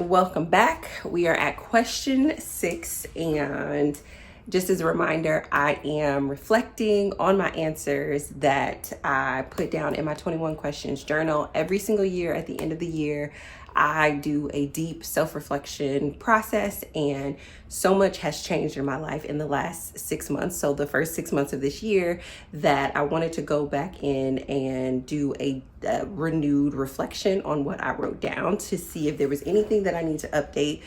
Welcome back. We are at question 6, and just as a reminder, I am reflecting on my answers that I put down in my 21 questions journal. Every single year at the end of the year, I do a deep self-reflection process, and so much has changed in my life in the last 6 months. So the first 6 months of this year, that I wanted to go back in and do a renewed reflection on what I wrote down to see if there was anything that I need to update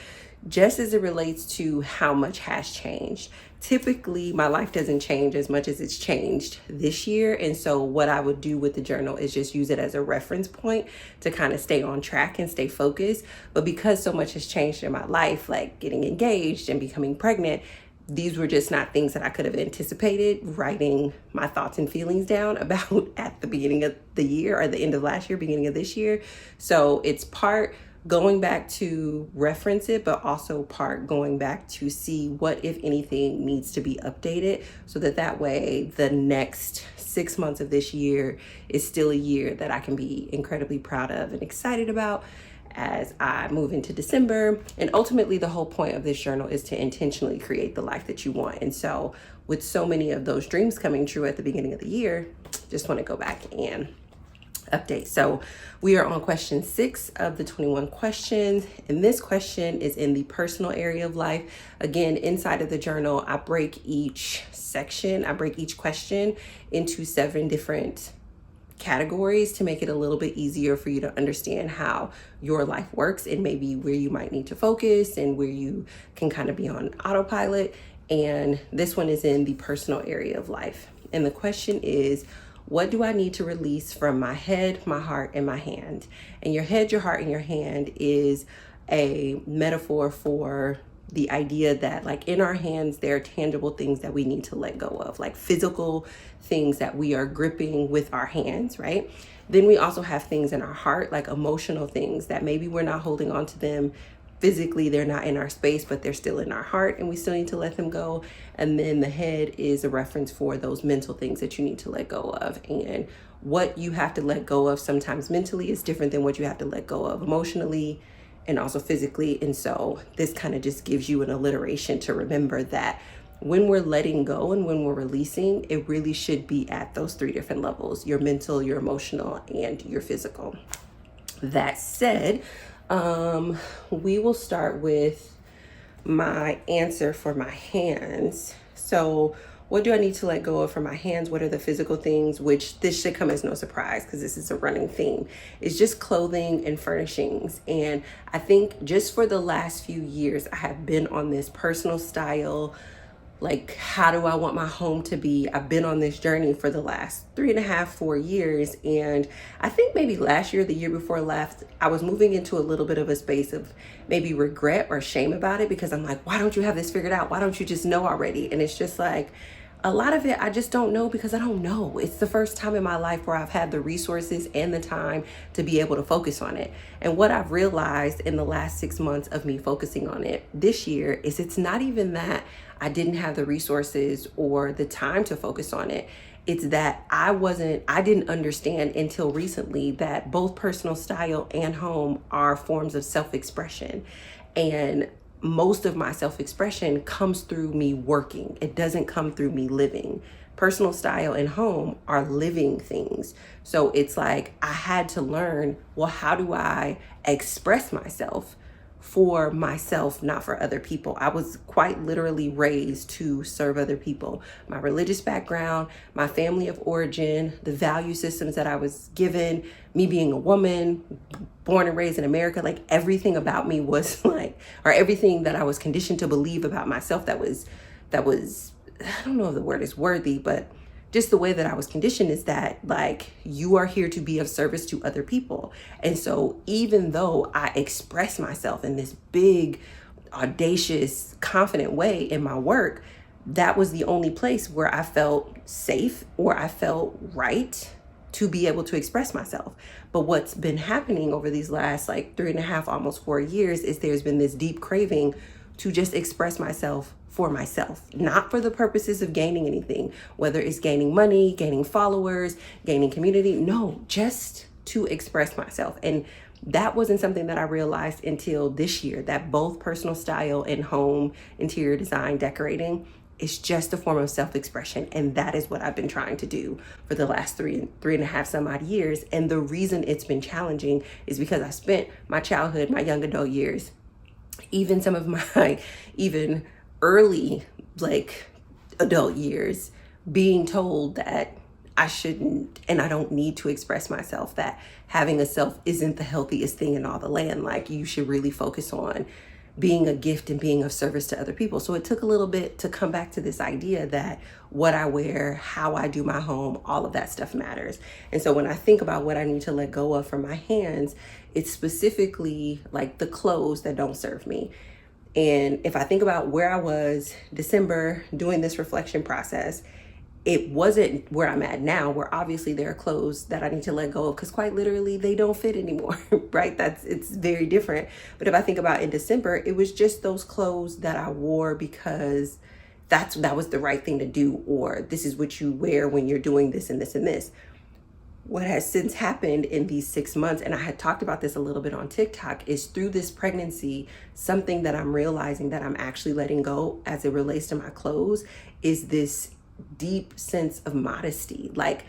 just as it relates to how much has changed. Typically, my life doesn't change as much as it's changed this year. And so what I would do with the journal is just use it as a reference point to kind of stay on track and stay focused. But because so much has changed in my life, like getting engaged and becoming pregnant, these were just not things that I could have anticipated writing my thoughts and feelings down about at the beginning of the year or the end of last year, beginning of this year. So it's part going back to reference it, but also part going back to see what, if anything, needs to be updated so that way the next 6 months of this year is still a year that I can be incredibly proud of and excited about as I move into December. And ultimately, the whole point of this journal is to intentionally create the life that you want. And so with so many of those dreams coming true at the beginning of the year, just want to go back and update. So we are on question 6 of the 21 questions, and this question is in the personal area of life. Again, inside of the journal, I break each question into 7 different categories to make it a little bit easier for you to understand how your life works and maybe where you might need to focus and where you can kind of be on autopilot. And this one is in the personal area of life. And the question is, what do I need to release from my head, my heart, and my hand? And your head, your heart, and your hand is a metaphor for the idea that, like, in our hands, there are tangible things that we need to let go of, like physical things that we are gripping with our hands, right? Then we also have things in our heart, like emotional things that maybe we're not holding on to them physically, they're not in our space, but they're still in our heart and we still need to let them go. And then the head is a reference for those mental things that you need to let go of. And what you have to let go of sometimes mentally is different than what you have to let go of emotionally and also physically. And so this kind of just gives you an alliteration to remember that when we're letting go and when we're releasing, it really should be at those 3 different levels: your mental, your emotional, and your physical. That said, we will start with my answer for my hands. So what do I need to let go of for my hands? What are the physical things? Which this should come as no surprise because this is a running theme. It's just clothing and furnishings. And I think just for the last few years, I have been on this personal style, like, how do I want my home to be? I've been on this journey for the last 3.5, 4 years. And I think maybe last year, the year before last, I was moving into a little bit of a space of maybe regret or shame about it, because I'm like, why don't you have this figured out? Why don't you just know already? And it's just like, a lot of it, I just don't know because I don't know. It's the first time in my life where I've had the resources and the time to be able to focus on it. And what I've realized in the last 6 months of me focusing on it this year is it's not even that I didn't have the resources or the time to focus on it. It's that I didn't understand until recently that both personal style and home are forms of self-expression. And most of my self-expression comes through me working. It doesn't come through me living. Personal style and home are living things. So it's like I had to learn, well, how do I express myself for myself, not for other people? I was quite literally raised to serve other people. My religious background, my family of origin, the value systems that I was given, me being a woman, born and raised in America, like everything about me was like, or everything that I was conditioned to believe about myself that was, I don't know if the word is worthy, but just the way that I was conditioned is that, like, you are here to be of service to other people. And so even though I express myself in this big, audacious, confident way in my work, that was the only place where I felt safe or I felt right to be able to express myself. But what's been happening over these last 3.5, almost 4 years is there's been this deep craving to just express myself for myself, not for the purposes of gaining anything, whether it's gaining money, gaining followers, gaining community. No, just to express myself. And That wasn't something that I realized until this year, that both personal style and home interior design decorating is just a form of self-expression. And that is what I've been trying to do for the last three and a half some odd years. And the reason it's been challenging is because I spent my childhood, my young adult years, even some of my even early like adult years, being told that I shouldn't and I don't need to express myself, that having a self isn't the healthiest thing in all the land. Like, you should really focus on being a gift and being of service to other people. So it took a little bit to come back to this idea that what I wear, how I do my home, all of that stuff matters. And so when I think about what I need to let go of from my hands, it's specifically like the clothes that don't serve me. And if I think about where I was December doing this reflection process, it wasn't where I'm at now, where obviously there are clothes that I need to let go of because quite literally they don't fit anymore, right? It's very different. But if I think about in December, it was just those clothes that I wore because that was the right thing to do, or this is what you wear when you're doing this and this and this. What has since happened in these 6 months, and I had talked about this a little bit on TikTok, is through this pregnancy, something that I'm realizing that I'm actually letting go as it relates to my clothes is this deep sense of modesty. Like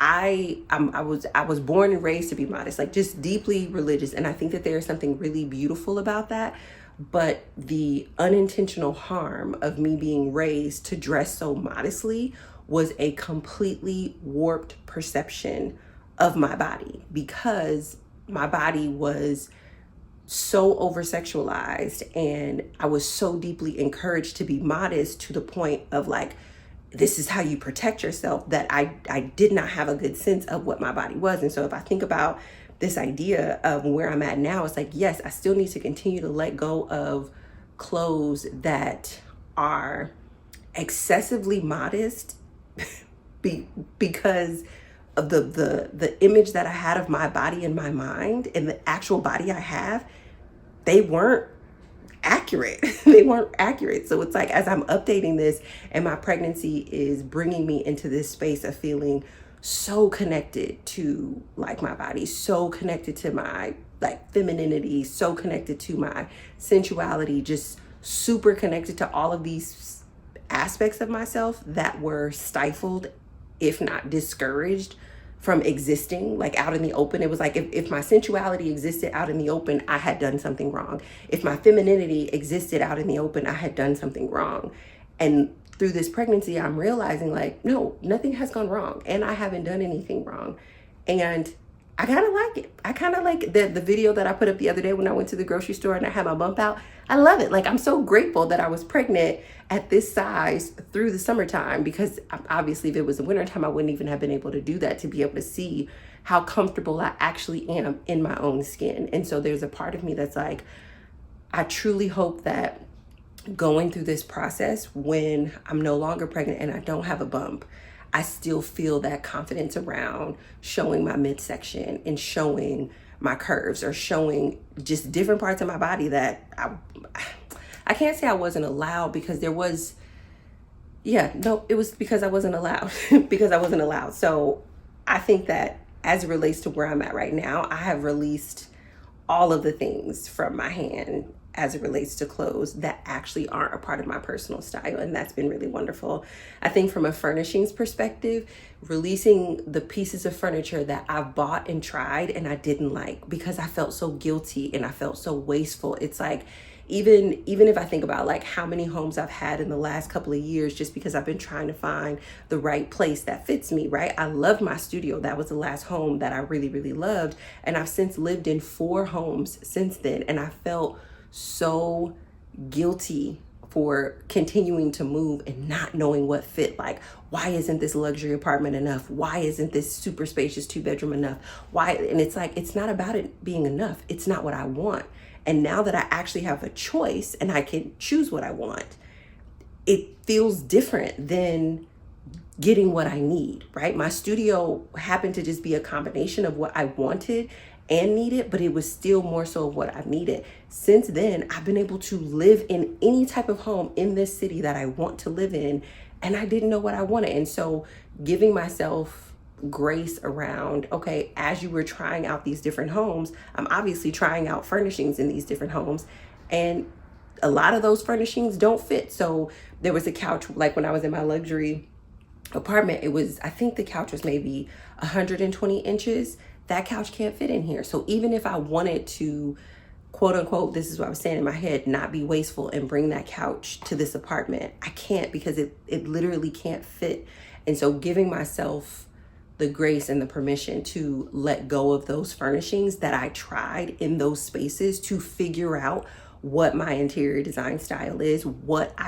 I was born and raised to be modest, like just deeply religious. And I think that there is something really beautiful about that. But the unintentional harm of me being raised to dress so modestly was a completely warped perception of my body, because my body was so over sexualized and I was so deeply encouraged to be modest to the point of like, this is how you protect yourself, that I did not have a good sense of what my body was. And so if I think about this idea of where I'm at now, it's like, yes, I still need to continue to let go of clothes that are excessively modest because of the image that I had of my body in my mind and the actual body I have, they weren't accurate. They weren't accurate. So it's like, as I'm updating this and my pregnancy is bringing me into this space of feeling so connected to like my body, so connected to my like femininity, so connected to my sensuality, just super connected to all of these aspects of myself that were stifled, if not discouraged from existing like out in the open. It was like if my sensuality existed out in the open, I had done something wrong. If my femininity existed out in the open, I had done something wrong. And through this pregnancy, I'm realizing like, no, nothing has gone wrong and I haven't done anything wrong. And I kind of like it. I kind of like the video that I put up the other day when I went to the grocery store and I had my bump out. I love it. Like, I'm so grateful that I was pregnant at this size through the summertime, because obviously if it was the wintertime, I wouldn't even have been able to do that, to be able to see how comfortable I actually am in my own skin. And so there's a part of me that's like, I truly hope that going through this process, when I'm no longer pregnant and I don't have a bump, I still feel that confidence around showing my midsection and showing my curves, or showing just different parts of my body that I can't say I wasn't allowed, because there was, it was because I wasn't allowed, because I wasn't allowed. So I think that as it relates to where I'm at right now, I have released all of the things from my hand as it relates to clothes that actually aren't a part of my personal style. And that's been really wonderful. I think from a furnishings perspective, releasing the pieces of furniture that I've bought and tried and I didn't like because I felt so guilty and I felt so wasteful. It's like, even if I think about like how many homes I've had in the last couple of years, just because I've been trying to find the right place that fits me, right? I loved my studio. That was the last home that I really, really loved. And I've since lived in 4 homes since then. And I felt so guilty for continuing to move and not knowing what fit. Like, why isn't this luxury apartment enough? Why isn't this super spacious 2-bedroom enough? Why? And it's like, it's not about it being enough. It's not what I want. And now that I actually have a choice and I can choose what I want, it feels different than getting what I need, right? My studio happened to just be a combination of what I wanted and needed, but it was still more so of what I needed. Since then, I've been able to live in any type of home in this city that I want to live in, and I didn't know what I wanted. And so giving myself grace around, okay, as you were trying out these different homes, I'm obviously trying out furnishings in these different homes, and a lot of those furnishings don't fit. So there was a couch, like when I was in my luxury apartment, it was, I think the couch was maybe 120 inches. That couch can't fit in here. So even if I wanted to, quote unquote, this is what I was saying in my head, not be wasteful and bring that couch to this apartment, I can't, because it literally can't fit. And so giving myself the grace and the permission to let go of those furnishings that I tried in those spaces to figure out what my interior design style is, what I